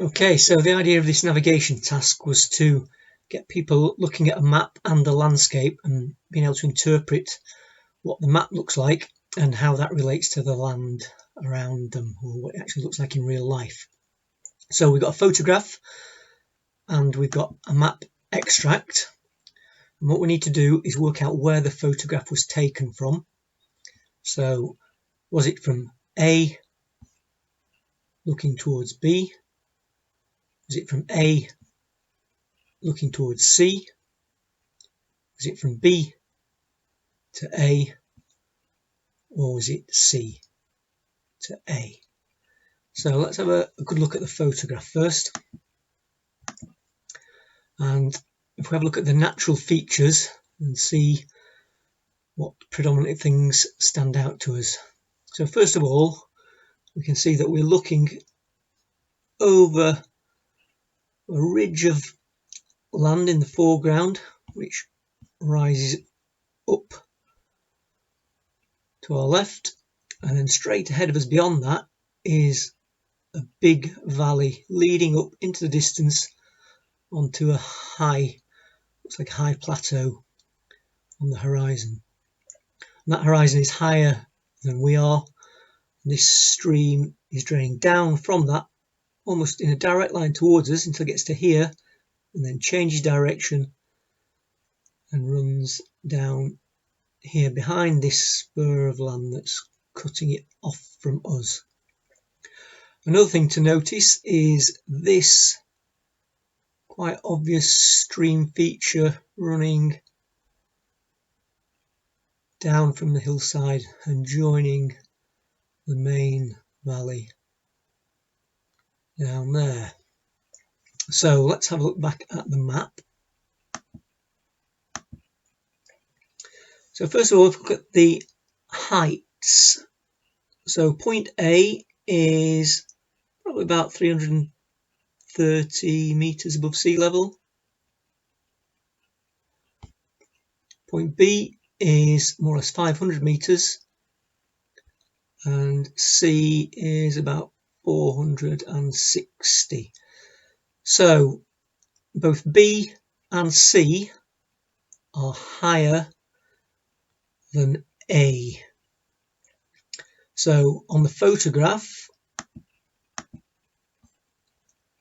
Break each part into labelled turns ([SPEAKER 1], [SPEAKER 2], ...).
[SPEAKER 1] Okay, so the idea of this navigation task was to get people looking at a map and the landscape and being able to interpret what the map looks like and how that relates to the land around them, or what it actually looks like in real life. So we've got a photograph and we've got a map extract, and what we need to do is work out where the photograph was taken from. So was it from A looking towards B? Was it from A looking towards C? Was it from B to A? Or was it C to A? So let's have a good look at the photograph first. And if we have a look at the natural features and see what predominant things stand out to us. So first of all, we can see that we're looking over a ridge of land in the foreground, which rises up to our left, and then straight ahead of us beyond that is a big valley leading up into the distance onto a high, looks like a high plateau on the horizon. And that horizon is higher than we are. This stream is draining down from that almost in a direct line towards us until it gets to here, and then changes direction and runs down here behind this spur of land that's cutting it off from us. Another thing to notice is this quite obvious stream feature running down from the hillside and joining the main valley down there. So let's have a look back at the map. So first of all, if we look at the heights. So point A is probably about 330 meters above sea level. Point B is more or less 500 meters, and C is about 460. So both B and C are higher than A. So on the photograph,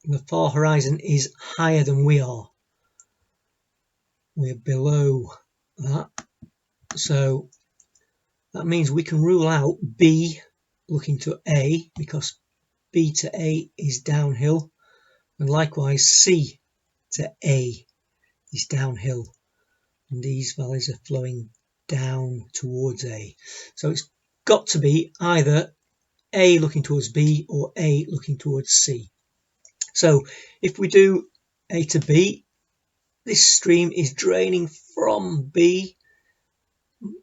[SPEAKER 1] the far horizon is higher than we are. We're below that. So that means we can rule out B looking to A, because B to A is downhill, and likewise C to A is downhill, and these valleys are flowing down towards A. So it's got to be either A looking towards B or A looking towards C. So if we do A to B, this stream is draining from B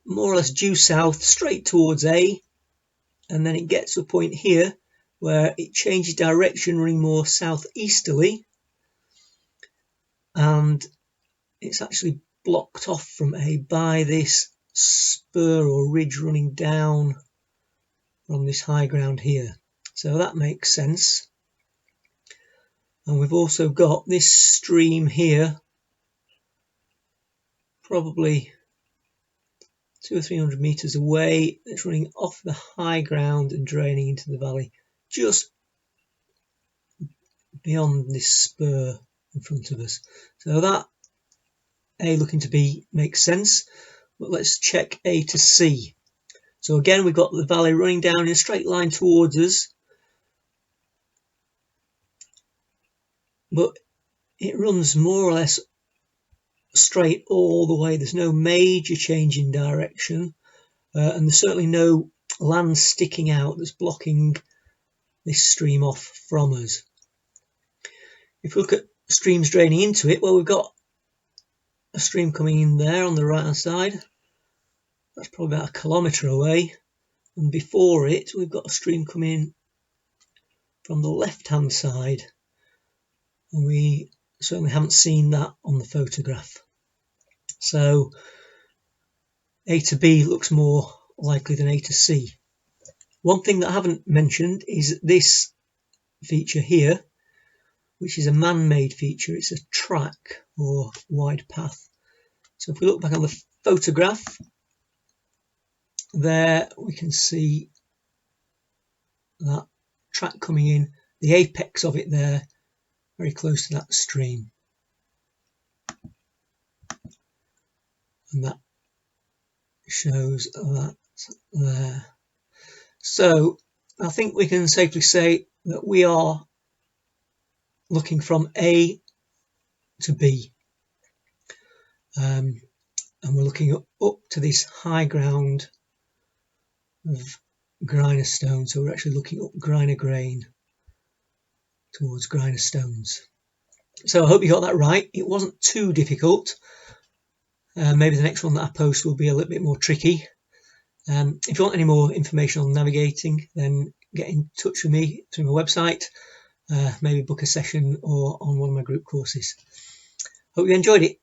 [SPEAKER 1] more or less due south straight towards A, and then it gets to a point here where it changes direction, running more southeasterly, and it's actually blocked off from A by this spur or ridge running down from this high ground here. So that makes sense. And we've also got this stream here, probably 200 or 300 meters away. It's running off the high ground and draining into the valley just beyond this spur in front of us. So that A looking to B makes sense, but let's check A to C. So again, we've got the valley running down in a straight line towards us, but it runs more or less straight all the way. There's no major change in direction, and there's certainly no land sticking out that's blocking this stream off from us. If we look at streams draining into it, well, we've got a stream coming in there on the right hand side. That's probably about 1 kilometre away, and before it we've got a stream coming in from the left hand side, and we certainly haven't seen that on the photograph. So A to B looks more likely than A to C. One thing that I haven't mentioned is this feature here, which is a man-made feature. It's a track or wide path. So if we look back on the photograph, there we can see that track coming in, the apex of it there, very close to that stream. And that shows that there. So I think we can safely say that we are looking from A to B. And we're looking up to this high ground of Griner Stone. So we're actually looking up Griner Grain towards Griner Stones. So I hope you got that right. It wasn't too difficult. Maybe the next one that I post will be a little bit more tricky. If you want any more information on navigating, then get in touch with me through my website, maybe book a session or on one of my group courses. Hope you enjoyed it.